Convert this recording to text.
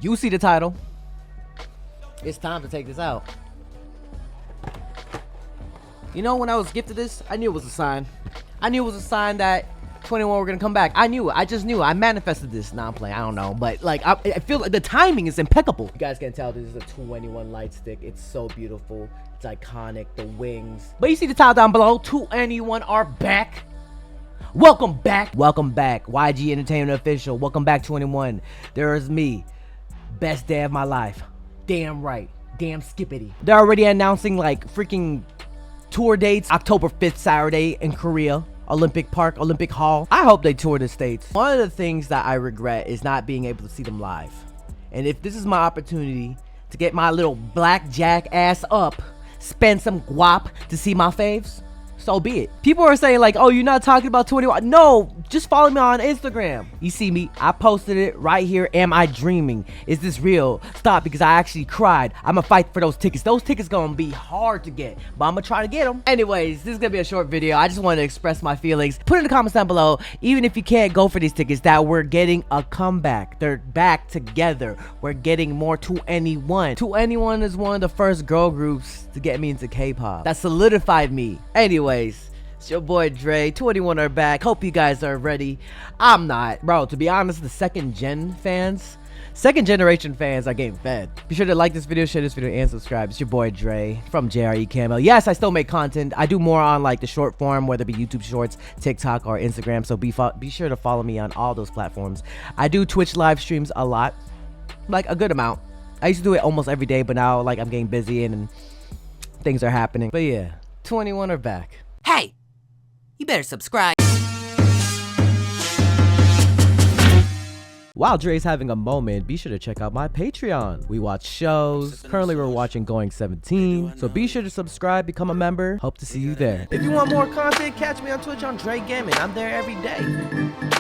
You see the title. It's time to take this out. You know, when I was gifted this, I knew it was a sign. I knew it was a sign that 21 were gonna come back. I knew it. I just knew. I manifested this. Nah, I'm playing. I don't know, but like I feel like the timing is impeccable. You guys can tell this is a 21 light stick. It's so beautiful. It's iconic. The wings. But you see the title down below. 21 are back. Welcome back. Welcome back. YG Entertainment Official. Welcome back, 21. There is me. Best day of my life. Damn right. Damn skippity. They're already announcing like freaking tour dates. October 5th, Saturday in Korea. Olympic Park, Olympic Hall. I hope they tour the States. One of the things that I regret is not being able to see them live. And if this is my opportunity to get my little blackjack ass up, spend some guap to see my faves, so be it. People are saying like, oh, you're not talking about 21. No, just follow me on Instagram. You see me, I posted it right here. Am I dreaming? Is this real? Stop, because I actually cried. I'm gonna fight for those tickets. Those tickets gonna be hard to get, but I'm gonna try to get them. Anyways, this is gonna be a short video. I just wanted to express my feelings. Put in the comments down below, even if you can't go for these tickets, that we're getting a comeback. They're back together. We're getting more 2NE1. 2NE1 is one of the first girl groups to get me into K-pop. That solidified me. Anyways, it's your boy Dre. 21 are back. Hope you guys are ready. I'm not. Bro, to be honest, the second generation fans are getting fed. Be sure to like this video, share this video, and subscribe. It's your boy Dre from JREAMERS. Yes, I still make content. I do more on like the short form, whether it be YouTube Shorts, TikTok, or Instagram. So be sure to follow me on all those platforms. I do Twitch live streams a lot, like a good amount. I used to do it almost every day, but now like I'm getting busy and things are happening. But yeah, 21 are back. Hey, you better subscribe. While Dre's having a moment, be sure to check out my Patreon. We watch shows. Currently, we're watching Going 17. So be sure to subscribe, become a member. Hope to see you there. If you want more content, catch me on Twitch on Jrekml. I'm there every day.